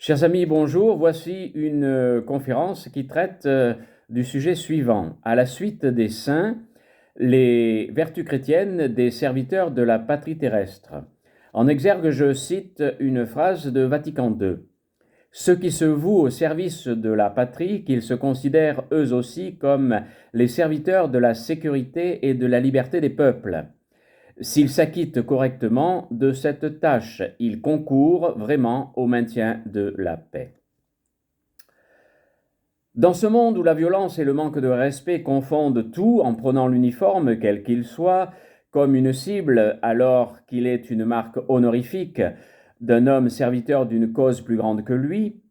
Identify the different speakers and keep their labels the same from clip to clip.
Speaker 1: Chers amis, bonjour. Voici une conférence qui traite du sujet suivant. À la suite des saints, les vertus chrétiennes des serviteurs de la patrie terrestre. En exergue, je cite une phrase de Vatican II. Ceux qui se vouent au service de la patrie, qu'ils se considèrent eux aussi comme les serviteurs de la sécurité et de la liberté des peuples. S'ils s'acquittent correctement de cette tâche, ils concourent vraiment au maintien de la paix. Dans ce monde où la violence et le manque de respect confondent tout en prenant l'uniforme, quel qu'il soit, comme une cible, alors qu'il est une marque honorifique d'un homme serviteur d'une cause plus grande que lui,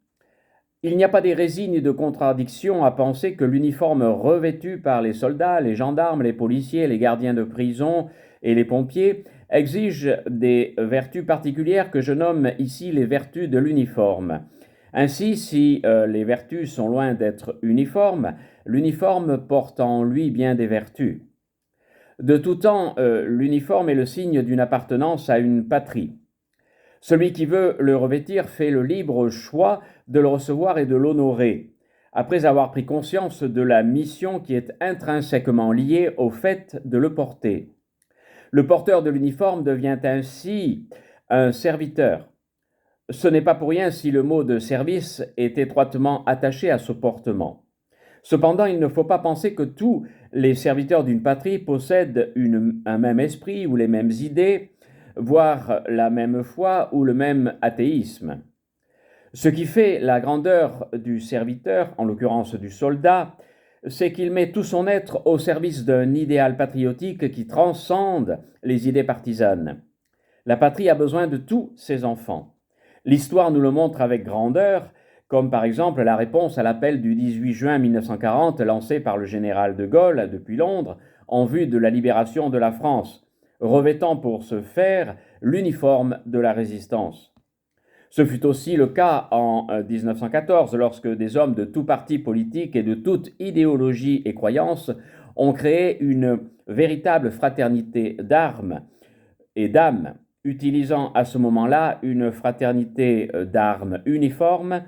Speaker 1: il n'y a pas d'hérésie ni de contradiction à penser que l'uniforme revêtu par les soldats, les gendarmes, les policiers, les gardiens de prison et les pompiers exige des vertus particulières que je nomme ici les vertus de l'uniforme. Ainsi, si les vertus sont loin d'être uniformes, l'uniforme porte en lui bien des vertus. De tout temps, l'uniforme est le signe d'une appartenance à une patrie. Celui qui veut le revêtir fait le libre choix de le recevoir et de l'honorer, après avoir pris conscience de la mission qui est intrinsèquement liée au fait de le porter. Le porteur de l'uniforme devient ainsi un serviteur. Ce n'est pas pour rien si le mot de service est étroitement attaché à ce portement. Cependant, il ne faut pas penser que tous les serviteurs d'une patrie possèdent un même esprit ou les mêmes idées, voire la même foi ou le même athéisme. Ce qui fait la grandeur du serviteur, en l'occurrence du soldat, c'est qu'il met tout son être au service d'un idéal patriotique qui transcende les idées partisanes. La patrie a besoin de tous ses enfants. L'histoire nous le montre avec grandeur, comme par exemple la réponse à l'appel du 18 juin 1940 lancé par le général de Gaulle depuis Londres en vue de la libération de la France, revêtant pour ce faire l'uniforme de la résistance. Ce fut aussi le cas en 1914, lorsque des hommes de tout parti politique et de toute idéologie et croyance ont créé une véritable fraternité d'armes et d'âmes, utilisant à ce moment-là une fraternité d'armes uniforme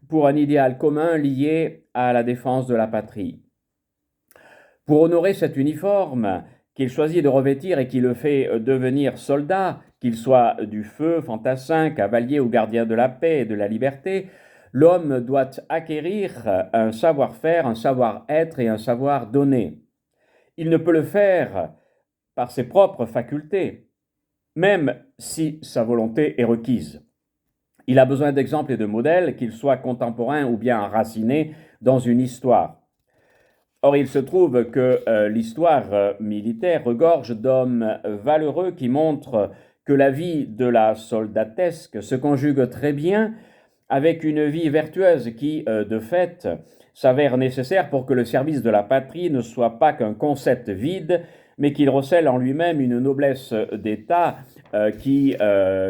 Speaker 1: pour un idéal commun lié à la défense de la patrie. Pour honorer cet uniforme qu'il choisit de revêtir et qui le fait devenir soldat, qu'il soit du feu, fantassin, cavalier ou gardien de la paix et de la liberté, l'homme doit acquérir un savoir-faire, un savoir-être et un savoir-donner. Il ne peut le faire par ses propres facultés, même si sa volonté est requise. Il a besoin d'exemples et de modèles, qu'ils soient contemporains ou bien enracinés dans une histoire. Or, il se trouve que l'histoire militaire regorge d'hommes valeureux qui montrent que la vie de la soldatesque se conjugue très bien avec une vie vertueuse qui, de fait, s'avère nécessaire pour que le service de la patrie ne soit pas qu'un concept vide, mais qu'il recèle en lui-même une noblesse d'état qui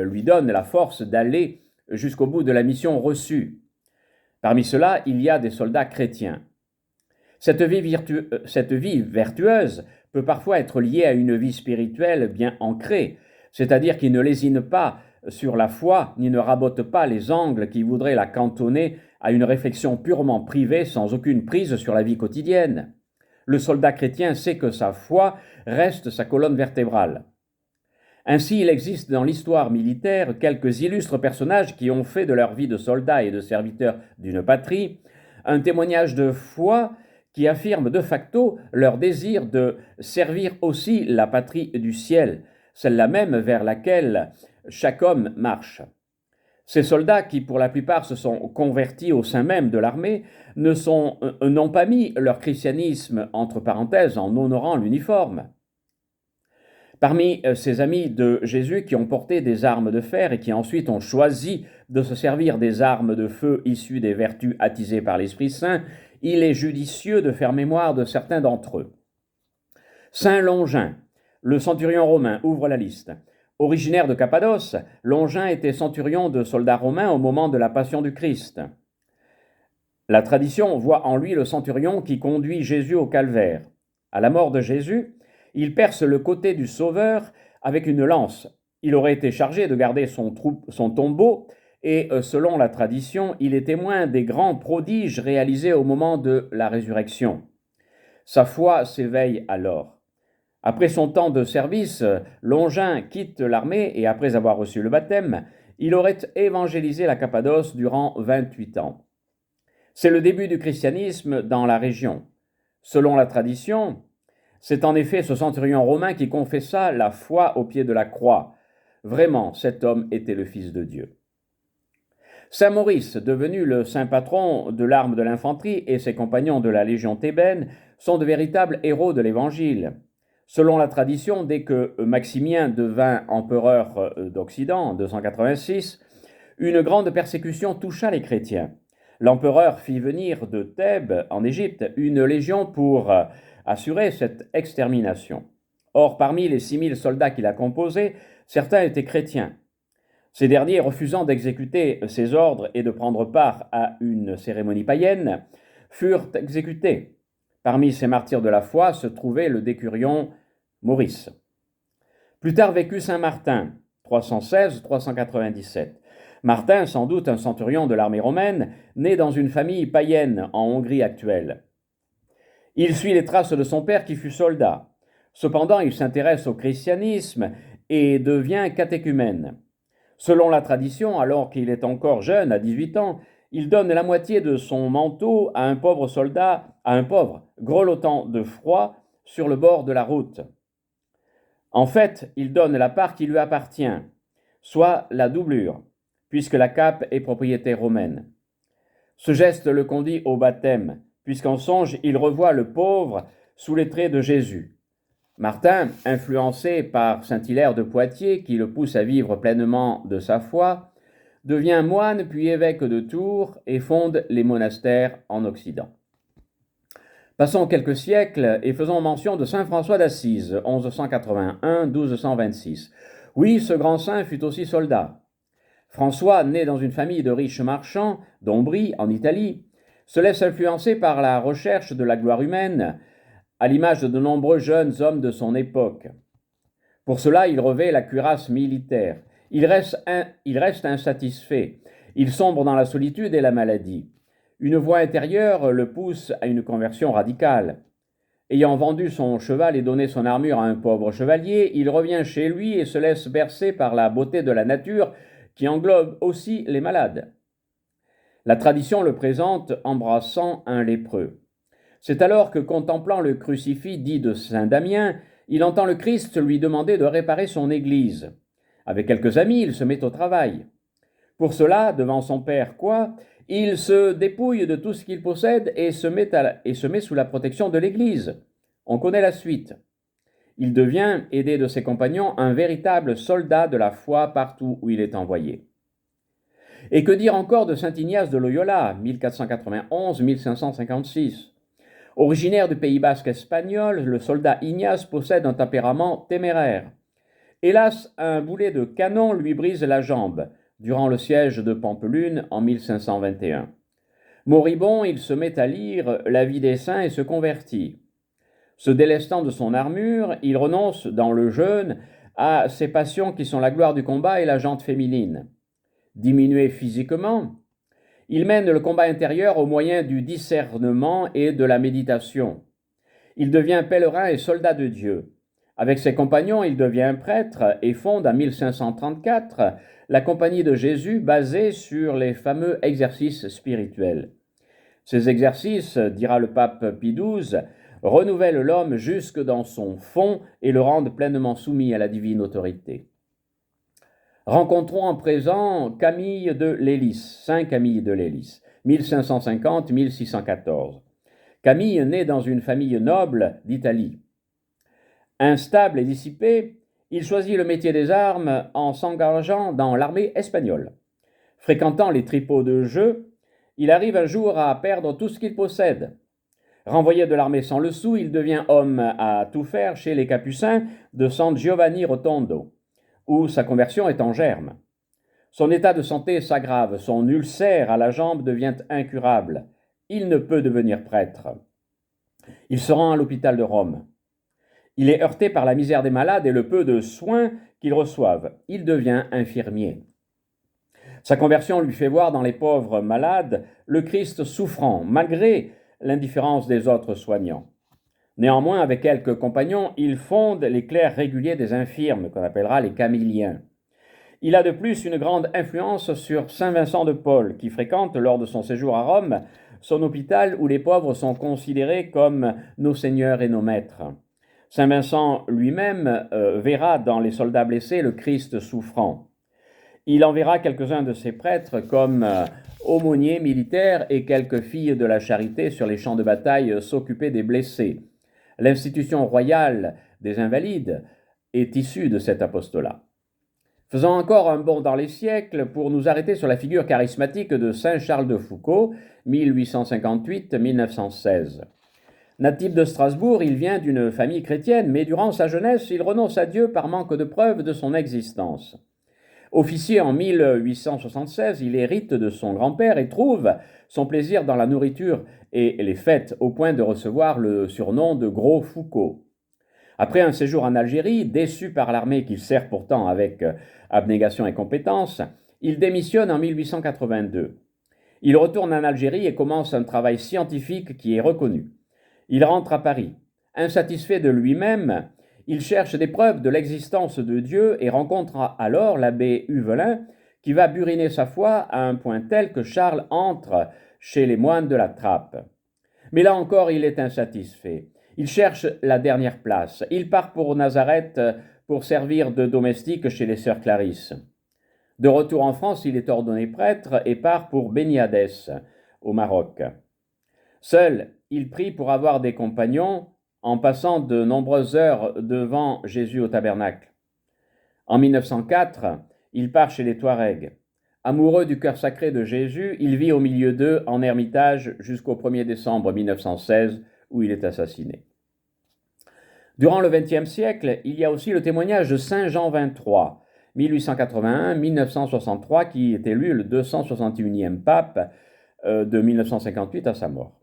Speaker 1: lui donne la force d'aller jusqu'au bout de la mission reçue. Parmi ceux-là, il y a des soldats chrétiens. Cette vie vertueuse peut parfois être liée à une vie spirituelle bien ancrée, c'est-à-dire qui ne lésine pas sur la foi ni ne rabote pas les angles qui voudraient la cantonner à une réflexion purement privée sans aucune prise sur la vie quotidienne. Le soldat chrétien sait que sa foi reste sa colonne vertébrale. Ainsi, il existe dans l'histoire militaire quelques illustres personnages qui ont fait de leur vie de soldats et de serviteurs d'une patrie un témoignage de foi qui affirme de facto leur désir de servir aussi la patrie du ciel, celle-là même vers laquelle chaque homme marche. Ces soldats, qui pour la plupart se sont convertis au sein même de l'armée, n'ont pas mis leur christianisme entre parenthèses en honorant l'uniforme. Parmi ces amis de Jésus qui ont porté des armes de fer et qui ensuite ont choisi de se servir des armes de feu issues des vertus attisées par l'Esprit Saint, il est judicieux de faire mémoire de certains d'entre eux. Saint Longin, le centurion romain, ouvre la liste. Originaire de Cappadoce, Longin était centurion de soldats romains au moment de la Passion du Christ. La tradition voit en lui le centurion qui conduit Jésus au calvaire. À la mort de Jésus, il perce le côté du Sauveur avec une lance. Il aurait été chargé de garder son tombeau et selon la tradition, il est témoin des grands prodiges réalisés au moment de la résurrection. Sa foi s'éveille alors. Après son temps de service, Longin quitte l'armée et après avoir reçu le baptême, il aurait évangélisé la Cappadoce durant 28 ans. C'est le début du christianisme dans la région. Selon la tradition, c'est en effet ce centurion romain qui confessa la foi au pied de la croix. Vraiment, cet homme était le Fils de Dieu. Saint Maurice, devenu le saint patron de l'arme de l'infanterie, et ses compagnons de la Légion thébaine sont de véritables héros de l'Évangile. Selon la tradition, dès que Maximien devint empereur d'Occident en 286, une grande persécution toucha les chrétiens. L'empereur fit venir de Thèbes, en Égypte, une légion pour assurer cette extermination. Or, parmi les 6000 soldats qui la composaient, certains étaient chrétiens. Ces derniers, refusant d'exécuter ses ordres et de prendre part à une cérémonie païenne, furent exécutés. Parmi ces martyrs de la foi se trouvait le décurion Maurice. Plus tard vécut saint Martin, 316-397. Martin, sans doute un centurion de l'armée romaine, né dans une famille païenne en Hongrie actuelle. Il suit les traces de son père qui fut soldat. Cependant, il s'intéresse au christianisme et devient catéchumène. Selon la tradition, alors qu'il est encore jeune, à 18 ans, il donne la moitié de son manteau à un pauvre soldat, à un pauvre, grelottant de froid sur le bord de la route. En fait, il donne la part qui lui appartient, soit la doublure, puisque la cape est propriété romaine. Ce geste le conduit au baptême, puisqu'en songe, il revoit le pauvre sous les traits de Jésus. Martin, influencé par saint Hilaire de Poitiers, qui le pousse à vivre pleinement de sa foi, devient moine puis évêque de Tours et fonde les monastères en Occident. Passons quelques siècles et faisons mention de saint François d'Assise, 1181-1226. Oui, ce grand saint fut aussi soldat. François, né dans une famille de riches marchands, d'Ombrie, en Italie, se laisse influencer par la recherche de la gloire humaine, à l'image de nombreux jeunes hommes de son époque. Pour cela, il revêt la cuirasse militaire. Il reste insatisfait. Il sombre dans la solitude et la maladie. Une voix intérieure le pousse à une conversion radicale. Ayant vendu son cheval et donné son armure à un pauvre chevalier, il revient chez lui et se laisse bercer par la beauté de la nature qui englobe aussi les malades. La tradition le présente embrassant un lépreux. C'est alors que, contemplant le crucifix dit de saint Damien, il entend le Christ lui demander de réparer son église. Avec quelques amis, il se met au travail. Pour cela, devant son père, il se dépouille de tout ce qu'il possède et se met sous la protection de l'église. On connaît la suite. Il devient, aidé de ses compagnons, un véritable soldat de la foi partout où il est envoyé. Et que dire encore de saint Ignace de Loyola, 1491-1556 ? Originaire du Pays basque espagnol, le soldat Ignace possède un tempérament téméraire. Hélas, un boulet de canon lui brise la jambe durant le siège de Pampelune en 1521. Moribond, il se met à lire la vie des saints et se convertit. Se délestant de son armure, il renonce dans le jeûne à ses passions qui sont la gloire du combat et la jante féminine. Diminué physiquement, il mène le combat intérieur au moyen du discernement et de la méditation. Il devient pèlerin et soldat de Dieu. Avec ses compagnons, il devient prêtre et fonde en 1534 la Compagnie de Jésus basée sur les fameux exercices spirituels. Ces exercices, dira le pape Pie XII, renouvellent l'homme jusque dans son fond et le rendent pleinement soumis à la divine autorité. Rencontrons en présent Camille de Lélis, Saint Camille de Lélis, 1550-1614. Camille naît dans une famille noble d'Italie. Instable et dissipé, il choisit le métier des armes en s'engageant dans l'armée espagnole. Fréquentant les tripots de jeu, il arrive un jour à perdre tout ce qu'il possède. Renvoyé de l'armée sans le sou, il devient homme à tout faire chez les Capucins de San Giovanni Rotondo, où sa conversion est en germe. Son état de santé s'aggrave, son ulcère à la jambe devient incurable. Il ne peut devenir prêtre. Il se rend à l'hôpital de Rome. Il est heurté par la misère des malades et le peu de soins qu'ils reçoivent. Il devient infirmier. Sa conversion lui fait voir dans les pauvres malades le Christ souffrant, malgré l'indifférence des autres soignants. Néanmoins, avec quelques compagnons, il fonde les clercs réguliers des infirmes, qu'on appellera les Camilliens. Il a de plus une grande influence sur saint Vincent de Paul, qui fréquente, lors de son séjour à Rome, son hôpital où les pauvres sont considérés comme nos seigneurs et nos maîtres. Saint Vincent lui-même verra dans les soldats blessés le Christ souffrant. Il enverra quelques-uns de ses prêtres comme aumôniers militaires et quelques filles de la charité sur les champs de bataille s'occuper des blessés. L'institution royale des Invalides est issue de cet apostolat. Faisons encore un bond dans les siècles pour nous arrêter sur la figure charismatique de saint Charles de Foucauld, 1858-1916. Natif de Strasbourg, il vient d'une famille chrétienne, mais durant sa jeunesse, il renonce à Dieu par manque de preuves de son existence. Officier en 1876, il hérite de son grand-père et trouve son plaisir dans la nourriture et les fêtes, au point de recevoir le surnom de Gros Foucauld. Après un séjour en Algérie, déçu par l'armée qu'il sert pourtant avec abnégation et compétence, il démissionne en 1882. Il retourne en Algérie et commence un travail scientifique qui est reconnu. Il rentre à Paris. Insatisfait de lui-même, il cherche des preuves de l'existence de Dieu et rencontre alors l'abbé Huvelin, qui va buriner sa foi à un point tel que Charles entre chez les moines de la Trappe. Mais là encore, il est insatisfait. Il cherche la dernière place. Il part pour Nazareth pour servir de domestique chez les sœurs Clarisse. De retour en France, il est ordonné prêtre et part pour Beniadès, au Maroc. Seul, il prie pour avoir des compagnons en passant de nombreuses heures devant Jésus au tabernacle. En 1904, il part chez les Touaregs. Amoureux du cœur sacré de Jésus, il vit au milieu d'eux en ermitage jusqu'au 1er décembre 1916, où il est assassiné. Durant le XXe siècle, il y a aussi le témoignage de saint Jean XXIII, 1881-1963, qui est élu le 261e pape de 1958 à sa mort.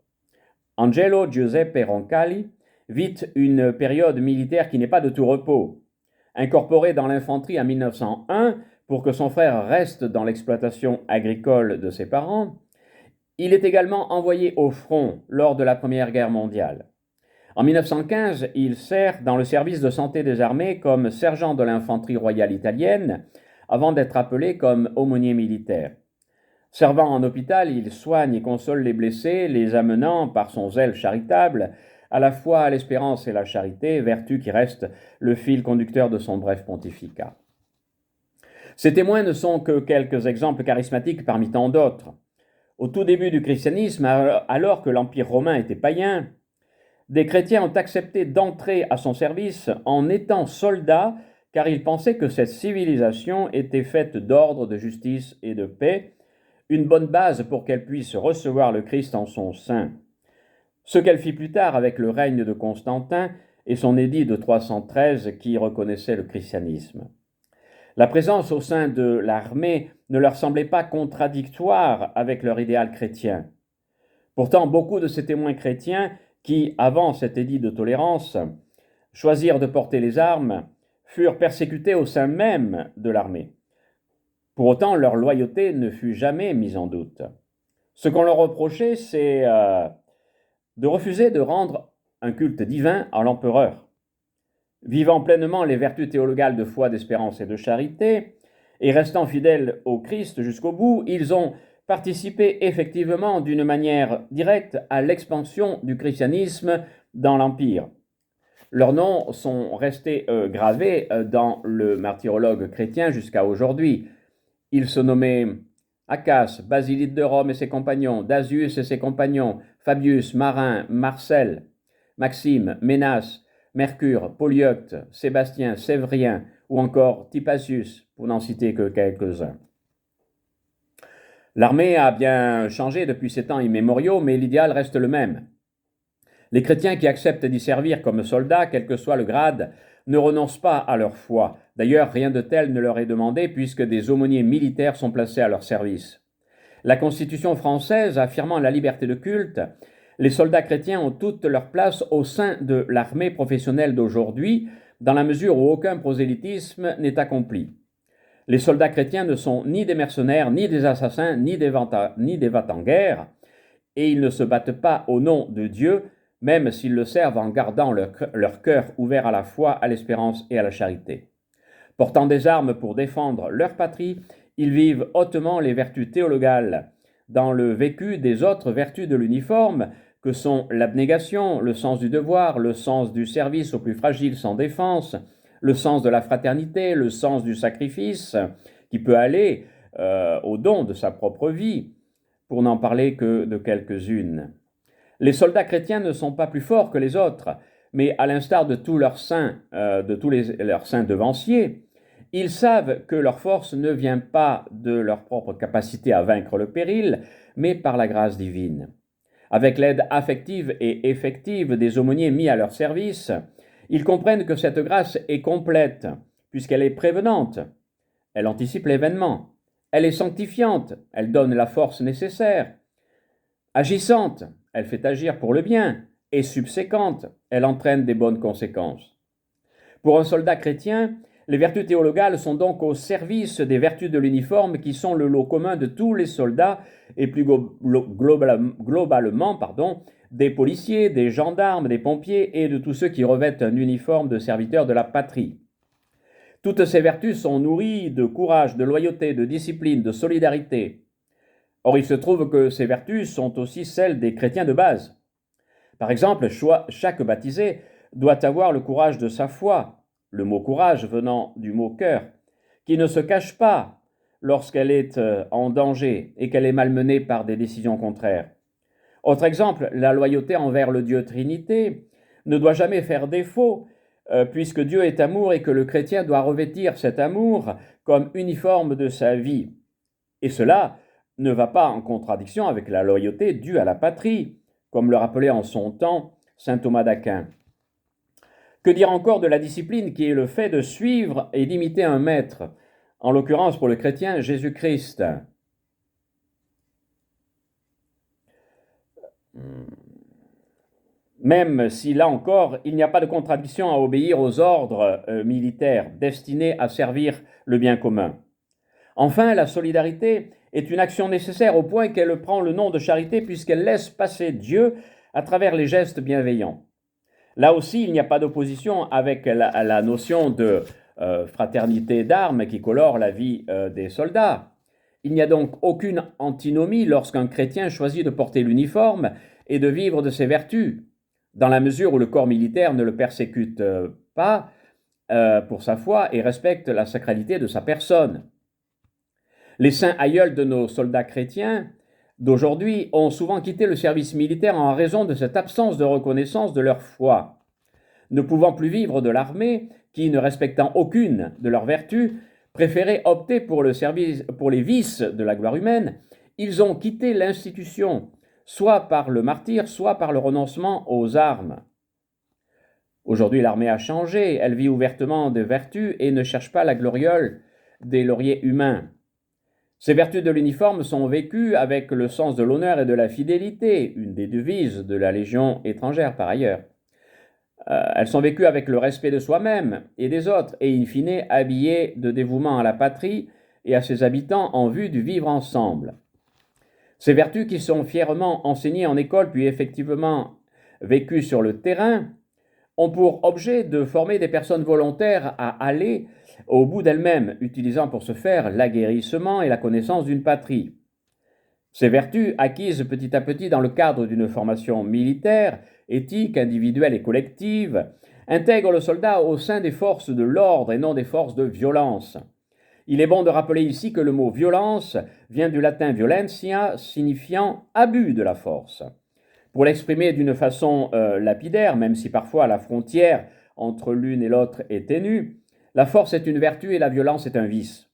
Speaker 1: Angelo Giuseppe Roncalli vit une période militaire qui n'est pas de tout repos. Incorporé dans l'infanterie en 1901 pour que son frère reste dans l'exploitation agricole de ses parents, il est également envoyé au front lors de la Première Guerre mondiale. En 1915, il sert dans le service de santé des armées comme sergent de l'infanterie royale italienne, avant d'être appelé comme aumônier militaire. Servant en hôpital, il soigne et console les blessés, les amenant, par son zèle charitable, à la fois à l'espérance et la charité, vertu qui reste le fil conducteur de son bref pontificat. Ces témoins ne sont que quelques exemples charismatiques parmi tant d'autres. Au tout début du christianisme, alors que l'Empire romain était païen, des chrétiens ont accepté d'entrer à son service en étant soldats, car ils pensaient que cette civilisation était faite d'ordre, de justice et de paix, une bonne base pour qu'elle puisse recevoir le Christ en son sein. Ce qu'elle fit plus tard avec le règne de Constantin et son édit de 313 qui reconnaissait le christianisme. La présence au sein de l'armée ne leur semblait pas contradictoire avec leur idéal chrétien. Pourtant, beaucoup de ces témoins chrétiens qui, avant cet édit de tolérance, choisirent de porter les armes, furent persécutés au sein même de l'armée. Pour autant, leur loyauté ne fut jamais mise en doute. Ce qu'on leur reprochait, c'est de refuser de rendre un culte divin à l'empereur. Vivant pleinement les vertus théologales de foi, d'espérance et de charité, et restant fidèles au Christ jusqu'au bout, ils ont participé effectivement d'une manière directe à l'expansion du christianisme dans l'Empire. Leurs noms sont restés gravés dans le martyrologe chrétien jusqu'à aujourd'hui. Ils se nommaient Acace, Basilide de Rome et ses compagnons, Dasius et ses compagnons, Fabius, Marin, Marcel, Maxime, Ménas, Mercure, Polyeucte, Sébastien, Sévrien ou encore Typasius, pour n'en citer que quelques-uns. L'armée a bien changé depuis ces temps immémoriaux, mais l'idéal reste le même. Les chrétiens qui acceptent d'y servir comme soldats, quel que soit le grade, ne renoncent pas à leur foi. D'ailleurs, rien de tel ne leur est demandé puisque des aumôniers militaires sont placés à leur service. La Constitution française affirmant la liberté de culte, les soldats chrétiens ont toute leur place au sein de l'armée professionnelle d'aujourd'hui, dans la mesure où aucun prosélytisme n'est accompli. Les soldats chrétiens ne sont ni des mercenaires, ni des assassins, ni des va-t-en-guerre, et ils ne se battent pas au nom de Dieu, même s'ils le servent en gardant leur cœur ouvert à la foi, à l'espérance et à la charité. Portant des armes pour défendre leur patrie, ils vivent hautement les vertus théologales, dans le vécu des autres vertus de l'uniforme, que sont l'abnégation, le sens du devoir, le sens du service aux plus fragiles sans défense, le sens de la fraternité, le sens du sacrifice, qui peut aller au don de sa propre vie, pour n'en parler que de quelques-unes. Les soldats chrétiens ne sont pas plus forts que les autres, mais à l'instar de tous leurs saints devanciers, ils savent que leur force ne vient pas de leur propre capacité à vaincre le péril, mais par la grâce divine. Avec l'aide affective et effective des aumôniers mis à leur service, ils comprennent que cette grâce est complète, puisqu'elle est prévenante, elle anticipe l'événement, elle est sanctifiante, elle donne la force nécessaire, agissante, elle fait agir pour le bien, et subséquente, elle entraîne des bonnes conséquences. Pour un soldat chrétien, les vertus théologales sont donc au service des vertus de l'uniforme qui sont le lot commun de tous les soldats et plus globalement des policiers, des gendarmes, des pompiers et de tous ceux qui revêtent un uniforme de serviteurs de la patrie. Toutes ces vertus sont nourries de courage, de loyauté, de discipline, de solidarité. Or, il se trouve que ces vertus sont aussi celles des chrétiens de base. Par exemple, chaque baptisé doit avoir le courage de sa foi, le mot courage venant du mot cœur, qui ne se cache pas lorsqu'elle est en danger et qu'elle est malmenée par des décisions contraires. Autre exemple, la loyauté envers le Dieu Trinité ne doit jamais faire défaut, puisque Dieu est amour et que le chrétien doit revêtir cet amour comme uniforme de sa vie. Et cela ne va pas en contradiction avec la loyauté due à la patrie, comme le rappelait en son temps saint Thomas d'Aquin. Que dire encore de la discipline qui est le fait de suivre et d'imiter un maître, en l'occurrence pour le chrétien Jésus-Christ. Même si, là encore, il n'y a pas de contradiction à obéir aux ordres militaires destinés à servir le bien commun. Enfin, la solidarité est une action nécessaire au point qu'elle prend le nom de charité puisqu'elle laisse passer Dieu à travers les gestes bienveillants. Là aussi, il n'y a pas d'opposition avec la notion de fraternité d'armes qui colore la vie des soldats. Il n'y a donc aucune antinomie lorsqu'un chrétien choisit de porter l'uniforme et de vivre de ses vertus, dans la mesure où le corps militaire ne le persécute pas pour sa foi et respecte la sacralité de sa personne. Les saints aïeuls de nos soldats chrétiens d'aujourd'hui ont souvent quitté le service militaire en raison de cette absence de reconnaissance de leur foi. Ne pouvant plus vivre de l'armée, qui, ne respectant aucune de leurs vertus, préféraient opter pour les vices de la gloire humaine, ils ont quitté l'institution, soit par le martyre, soit par le renoncement aux armes. Aujourd'hui, l'armée a changé, elle vit ouvertement des vertus et ne cherche pas la gloriole des lauriers humains. Ces vertus de l'uniforme sont vécues avec le sens de l'honneur et de la fidélité, une des devises de la Légion étrangère par ailleurs. Elles sont vécues avec le respect de soi-même et des autres, et in fine habillées de dévouement à la patrie et à ses habitants en vue du vivre ensemble. Ces vertus qui sont fièrement enseignées en école puis effectivement vécues sur le terrain ont pour objet de former des personnes volontaires à aller au bout d'elles-mêmes, utilisant pour ce faire l'aguerrissement et la connaissance d'une patrie. Ces vertus, acquises petit à petit dans le cadre d'une formation militaire, éthique, individuelle et collective, intègrent le soldat au sein des forces de l'ordre et non des forces de violence. Il est bon de rappeler ici que le mot violence vient du latin violentia, signifiant abus de la force. Pour l'exprimer d'une façon lapidaire, même si parfois la frontière entre l'une et l'autre est ténue, la force est une vertu et la violence est un vice.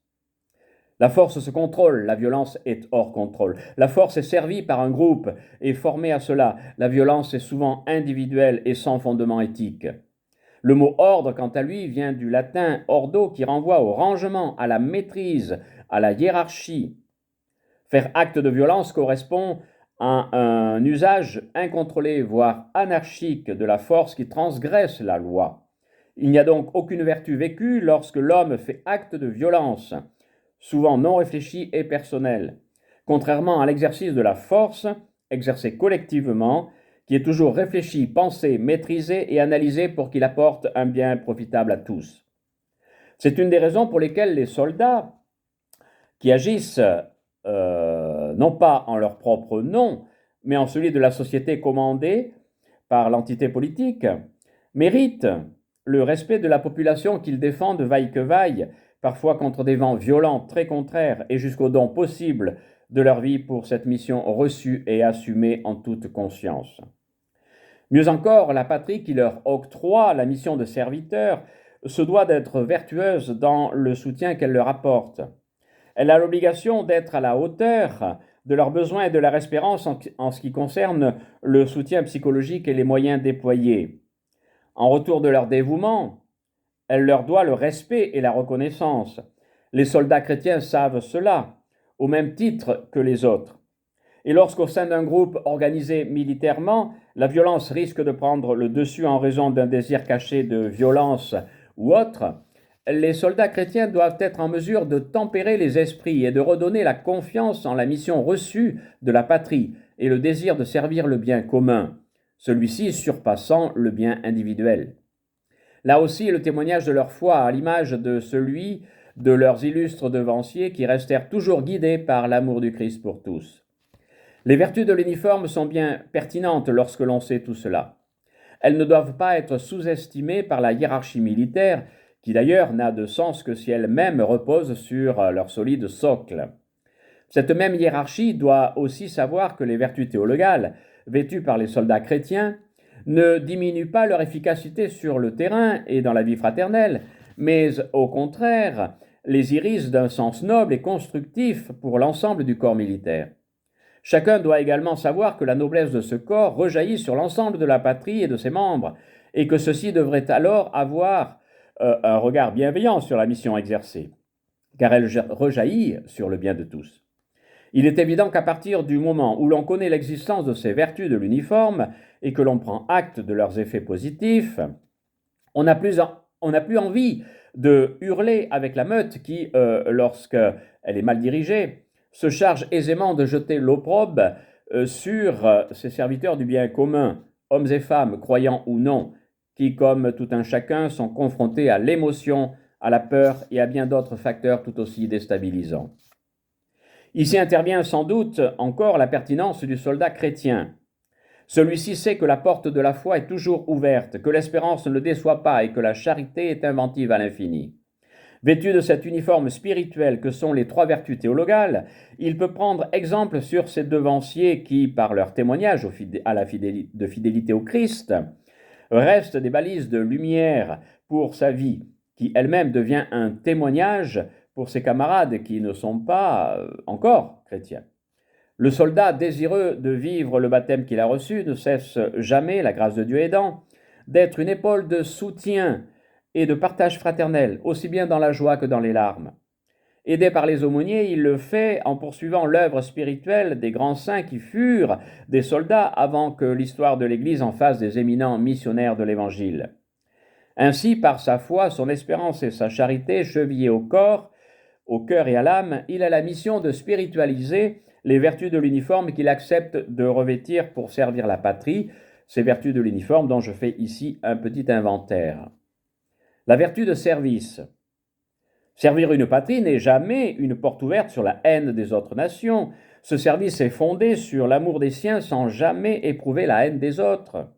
Speaker 1: La force se contrôle, la violence est hors contrôle. La force est servie par un groupe et formée à cela. La violence est souvent individuelle et sans fondement éthique. Le mot ordre, quant à lui, vient du latin ordo qui renvoie au rangement, à la maîtrise, à la hiérarchie. Faire acte de violence correspond à un usage incontrôlé, voire anarchique de la force qui transgresse la loi. Il n'y a donc aucune vertu vécue lorsque l'homme fait acte de violence. souvent non réfléchi et personnel, contrairement à l'exercice de la force, exercé collectivement, qui est toujours réfléchi, pensé, maîtrisé et analysé pour qu'il apporte un bien profitable à tous. C'est une des raisons pour lesquelles les soldats, qui agissent non pas en leur propre nom, mais en celui de la société commandée par l'entité politique, méritent le respect de la population qu'ils défendent vaille que vaille, parfois contre des vents violents très contraires et jusqu'au don possible de leur vie pour cette mission reçue et assumée en toute conscience. Mieux encore, la patrie qui leur octroie la mission de serviteur se doit d'être vertueuse dans le soutien qu'elle leur apporte. Elle a l'obligation d'être à la hauteur de leurs besoins et de leur espérance en ce qui concerne le soutien psychologique et les moyens déployés. En retour de leur dévouement, elle leur doit le respect et la reconnaissance. Les soldats chrétiens savent cela, au même titre que les autres. Et lorsqu'au sein d'un groupe organisé militairement, la violence risque de prendre le dessus en raison d'un désir caché de violence ou autre, les soldats chrétiens doivent être en mesure de tempérer les esprits et de redonner la confiance en la mission reçue de la patrie et le désir de servir le bien commun, celui-ci surpassant le bien individuel. Là aussi, le témoignage de leur foi à l'image de celui de leurs illustres devanciers qui restèrent toujours guidés par l'amour du Christ pour tous. Les vertus de l'uniforme sont bien pertinentes lorsque l'on sait tout cela. Elles ne doivent pas être sous-estimées par la hiérarchie militaire, qui d'ailleurs n'a de sens que si elle-même repose sur leur solide socle. Cette même hiérarchie doit aussi savoir que les vertus théologales, vêtues par les soldats chrétiens, ne diminuent pas leur efficacité sur le terrain et dans la vie fraternelle, mais au contraire, les irisent d'un sens noble et constructif pour l'ensemble du corps militaire. Chacun doit également savoir que la noblesse de ce corps rejaillit sur l'ensemble de la patrie et de ses membres, et que ceux-ci devraient alors avoir un regard bienveillant sur la mission exercée, car elle rejaillit sur le bien de tous. Il est évident qu'à partir du moment où l'on connaît l'existence de ces vertus de l'uniforme et que l'on prend acte de leurs effets positifs, on n'a plus envie de hurler avec la meute qui, lorsqu'elle est mal dirigée, se charge aisément de jeter l'opprobre sur ces serviteurs du bien commun, hommes et femmes, croyants ou non, qui, comme tout un chacun, sont confrontés à l'émotion, à la peur et à bien d'autres facteurs tout aussi déstabilisants. Ici intervient sans doute encore la pertinence du soldat chrétien. Celui-ci sait que la porte de la foi est toujours ouverte, que l'espérance ne le déçoit pas et que la charité est inventive à l'infini. Vêtu de cet uniforme spirituel que sont les trois vertus théologales, il peut prendre exemple sur ces devanciers qui, par leur témoignage de fidélité au Christ, restent des balises de lumière pour sa vie, qui elle-même devient un témoignage pour ses camarades qui ne sont pas encore chrétiens. Le soldat désireux de vivre le baptême qu'il a reçu ne cesse jamais, la grâce de Dieu aidant, d'être une épaule de soutien et de partage fraternel, aussi bien dans la joie que dans les larmes. Aidé par les aumôniers, il le fait en poursuivant l'œuvre spirituelle des grands saints qui furent des soldats avant que l'histoire de l'Église en fasse des éminents missionnaires de l'Évangile. Ainsi, par sa foi, son espérance et sa charité chevillées au corps, au cœur et à l'âme, il a la mission de spiritualiser les vertus de l'uniforme qu'il accepte de revêtir pour servir la patrie, ces vertus de l'uniforme dont je fais ici un petit inventaire. La vertu de service. Servir une patrie n'est jamais une porte ouverte sur la haine des autres nations. Ce service est fondé sur l'amour des siens sans jamais éprouver la haine des autres.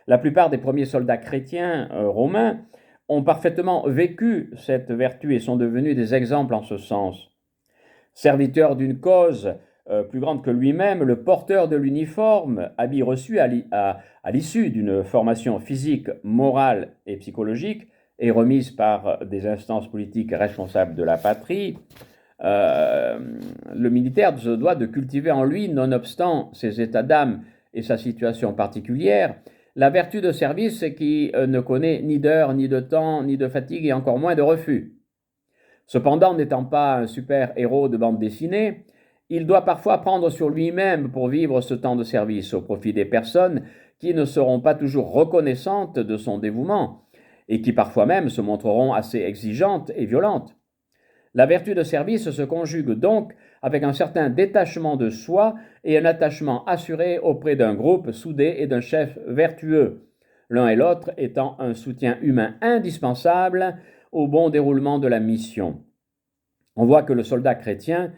Speaker 1: La plupart des premiers soldats chrétiens romains ont parfaitement vécu cette vertu et sont devenus des exemples en ce sens. Serviteur d'une cause plus grande que lui-même, le porteur de l'uniforme, habit reçu à l'issue d'une formation physique, morale et psychologique, et remise par des instances politiques responsables de la patrie, le militaire se doit de cultiver en lui, nonobstant ses états d'âme et sa situation particulière, la vertu de service qui ne connaît ni d'heure, ni de temps, ni de fatigue et encore moins de refus. Cependant, n'étant pas un super-héros de bande dessinée, il doit parfois prendre sur lui-même pour vivre ce temps de service au profit des personnes qui ne seront pas toujours reconnaissantes de son dévouement et qui parfois même se montreront assez exigeantes et violentes. La vertu de service se conjugue donc avec un certain détachement de soi et un attachement assuré auprès d'un groupe soudé et d'un chef vertueux, l'un et l'autre étant un soutien humain indispensable au bon déroulement de la mission. On voit que le soldat chrétien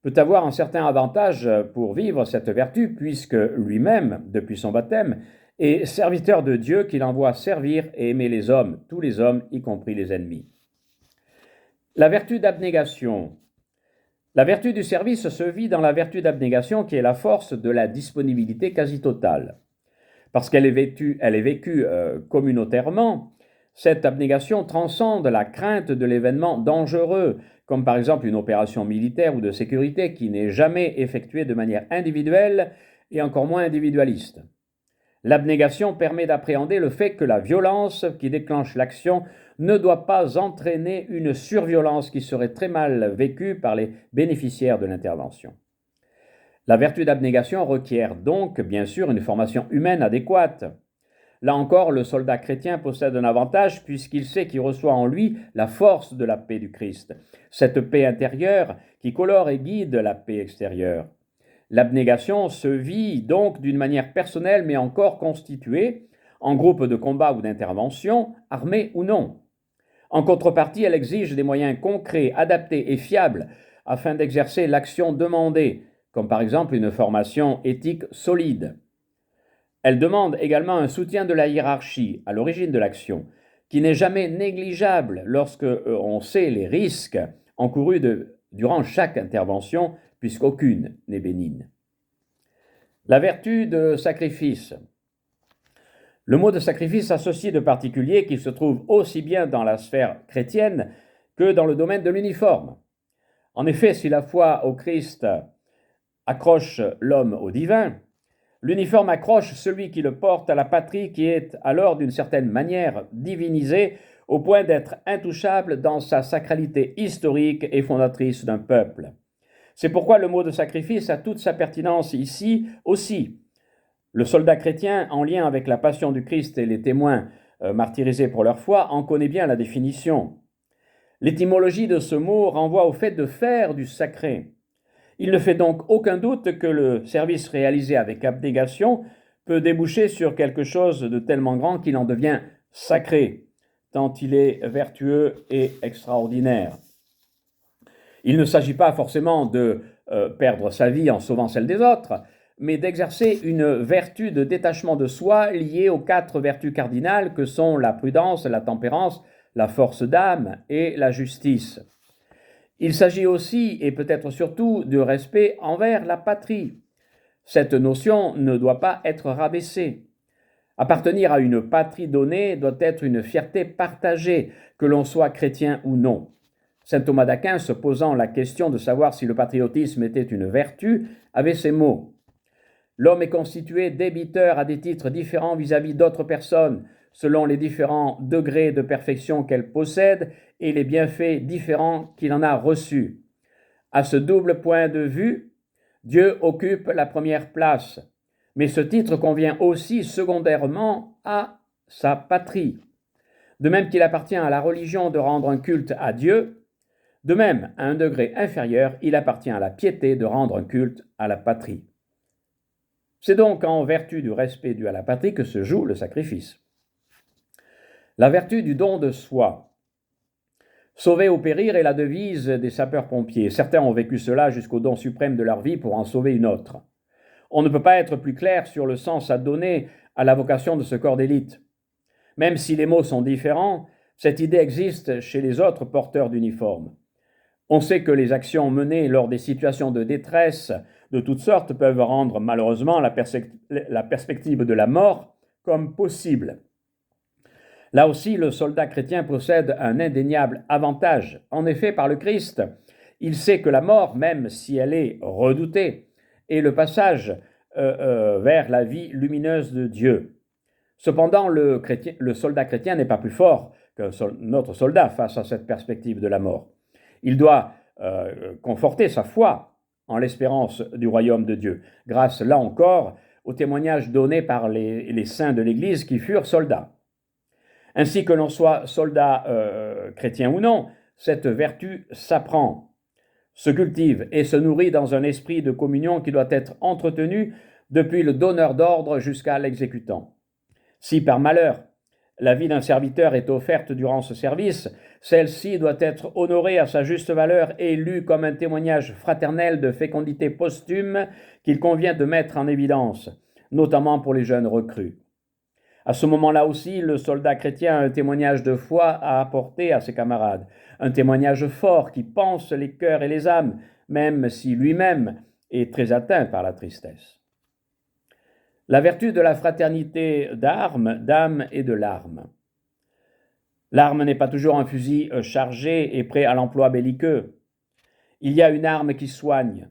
Speaker 1: peut avoir un certain avantage pour vivre cette vertu, puisque lui-même, depuis son baptême, est serviteur de Dieu qu'il envoie servir et aimer les hommes, tous les hommes, y compris les ennemis. La vertu d'abnégation. La vertu du service se vit dans la vertu d'abnégation qui est la force de la disponibilité quasi totale. Parce qu'elle est vécue communautairement, cette abnégation transcende la crainte de l'événement dangereux, comme par exemple une opération militaire ou de sécurité qui n'est jamais effectuée de manière individuelle et encore moins individualiste. L'abnégation permet d'appréhender le fait que la violence qui déclenche l'action ne doit pas entraîner une surviolence qui serait très mal vécue par les bénéficiaires de l'intervention. La vertu d'abnégation requiert donc, bien sûr, une formation humaine adéquate. Là encore, le soldat chrétien possède un avantage puisqu'il sait qu'il reçoit en lui la force de la paix du Christ, cette paix intérieure qui colore et guide la paix extérieure. L'abnégation se vit donc d'une manière personnelle mais encore constituée, en groupe de combat ou d'intervention, armés ou non. En contrepartie, elle exige des moyens concrets, adaptés et fiables afin d'exercer l'action demandée, comme par exemple une formation éthique solide. Elle demande également un soutien de la hiérarchie à l'origine de l'action, qui n'est jamais négligeable lorsque on sait les risques encourus durant chaque intervention, puisqu'aucune n'est bénigne. La vertu de sacrifice. Le mot de sacrifice associe de particulier qui se trouve aussi bien dans la sphère chrétienne que dans le domaine de l'uniforme. En effet, si la foi au Christ accroche l'homme au divin, l'uniforme accroche celui qui le porte à la patrie qui est alors d'une certaine manière divinisée au point d'être intouchable dans sa sacralité historique et fondatrice d'un peuple. C'est pourquoi le mot de sacrifice a toute sa pertinence ici aussi. Le soldat chrétien, en lien avec la passion du Christ et les témoins martyrisés pour leur foi, en connaît bien la définition. L'étymologie de ce mot renvoie au fait de faire du sacré. Il ne fait donc aucun doute que le service réalisé avec abnégation peut déboucher sur quelque chose de tellement grand qu'il en devient sacré, tant il est vertueux et extraordinaire. Il ne s'agit pas forcément de perdre sa vie en sauvant celle des autres, mais d'exercer une vertu de détachement de soi liée aux 4 vertus cardinales que sont la prudence, la tempérance, la force d'âme et la justice. Il s'agit aussi, et peut-être surtout, du respect envers la patrie. Cette notion ne doit pas être rabaissée. Appartenir à une patrie donnée doit être une fierté partagée, que l'on soit chrétien ou non. Saint Thomas d'Aquin, se posant la question de savoir si le patriotisme était une vertu, avait ces mots. L'homme est constitué débiteur à des titres différents vis-à-vis d'autres personnes, selon les différents degrés de perfection qu'elle possède et les bienfaits différents qu'il en a reçus. À ce double point de vue, Dieu occupe la première place, mais ce titre convient aussi secondairement à sa patrie. De même qu'il appartient à la religion de rendre un culte à Dieu, de même, à un degré inférieur, il appartient à la piété de rendre un culte à la patrie. C'est donc en vertu du respect dû à la patrie que se joue le sacrifice. La vertu du don de soi. Sauver ou périr est la devise des sapeurs-pompiers. Certains ont vécu cela jusqu'au don suprême de leur vie pour en sauver une autre. On ne peut pas être plus clair sur le sens à donner à la vocation de ce corps d'élite. Même si les mots sont différents, cette idée existe chez les autres porteurs d'uniformes. On sait que les actions menées lors des situations de détresse de toutes sortes peuvent rendre malheureusement la perspective de la mort comme possible. Là aussi, le soldat chrétien possède un indéniable avantage. En effet, par le Christ, il sait que la mort, même si elle est redoutée, est le passage vers la vie lumineuse de Dieu. Cependant, le soldat chrétien n'est pas plus fort qu'un autre soldat face à cette perspective de la mort. Il doit conforter sa foi en l'espérance du royaume de Dieu, grâce, là encore, au témoignage donné par les saints de l'Église qui furent soldats. Ainsi que l'on soit soldat chrétien ou non, cette vertu s'apprend, se cultive et se nourrit dans un esprit de communion qui doit être entretenu depuis le donneur d'ordre jusqu'à l'exécutant. Si par malheur, la vie d'un serviteur est offerte durant ce service, celle-ci doit être honorée à sa juste valeur et lue comme un témoignage fraternel de fécondité posthume qu'il convient de mettre en évidence, notamment pour les jeunes recrues. À ce moment-là aussi, le soldat chrétien a un témoignage de foi à apporter à ses camarades, un témoignage fort qui pense les cœurs et les âmes, même si lui-même est très atteint par la tristesse. La vertu de la fraternité d'âme et de l'arme. L'arme n'est pas toujours un fusil chargé et prêt à l'emploi belliqueux. Il y a une arme qui soigne.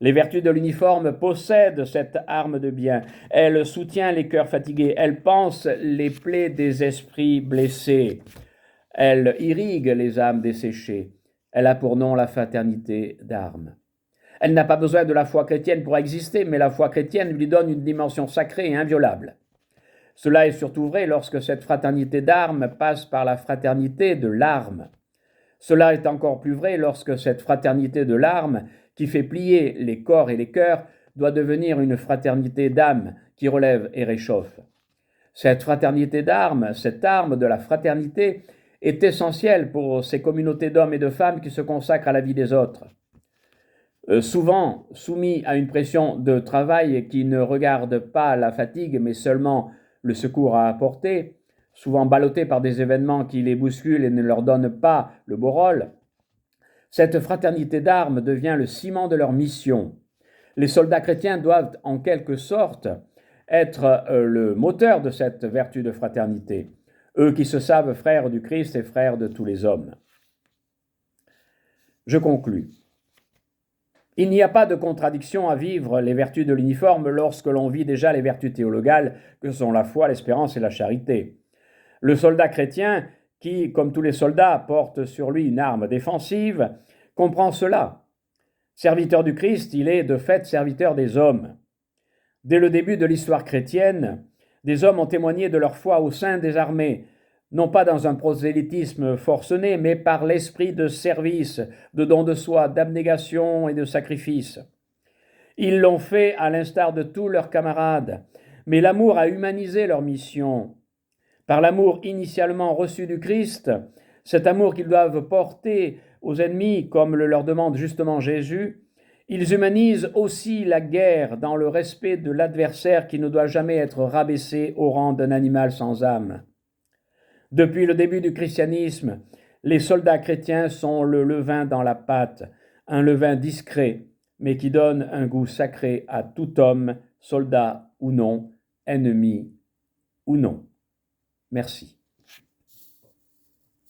Speaker 1: Les vertus de l'uniforme possèdent cette arme de bien. Elle soutient les cœurs fatigués. Elle panse les plaies des esprits blessés. Elle irrigue les âmes desséchées. Elle a pour nom la fraternité d'armes. Elle n'a pas besoin de la foi chrétienne pour exister, mais la foi chrétienne lui donne une dimension sacrée et inviolable. Cela est surtout vrai lorsque cette fraternité d'armes passe par la fraternité de l'arme. Cela est encore plus vrai lorsque cette fraternité de l'arme, qui fait plier les corps et les cœurs, doit devenir une fraternité d'âme qui relève et réchauffe. Cette fraternité d'armes, cette arme de la fraternité, est essentielle pour ces communautés d'hommes et de femmes qui se consacrent à la vie des autres. Souvent soumis à une pression de travail qui ne regarde pas la fatigue, mais seulement le secours à apporter, souvent ballottés par des événements qui les bousculent et ne leur donnent pas le beau rôle, cette fraternité d'armes devient le ciment de leur mission. Les soldats chrétiens doivent en quelque sorte être le moteur de cette vertu de fraternité, eux qui se savent frères du Christ et frères de tous les hommes. Je conclus. Il n'y a pas de contradiction à vivre les vertus de l'uniforme lorsque l'on vit déjà les vertus théologales que sont la foi, l'espérance et la charité. Le soldat chrétien, qui, comme tous les soldats, porte sur lui une arme défensive, comprend cela. Serviteur du Christ, il est de fait serviteur des hommes. Dès le début de l'histoire chrétienne, des hommes ont témoigné de leur foi au sein des armées, non pas dans un prosélytisme forcené, mais par l'esprit de service, de don de soi, d'abnégation et de sacrifice. Ils l'ont fait à l'instar de tous leurs camarades, mais l'amour a humanisé leur mission. Par l'amour initialement reçu du Christ, cet amour qu'ils doivent porter aux ennemis, comme le leur demande justement Jésus, ils humanisent aussi la guerre dans le respect de l'adversaire qui ne doit jamais être rabaissé au rang d'un animal sans âme. Depuis le début du christianisme, les soldats chrétiens sont le levain dans la pâte, un levain discret, mais qui donne un goût sacré à tout homme, soldat ou non, ennemi ou non. Merci.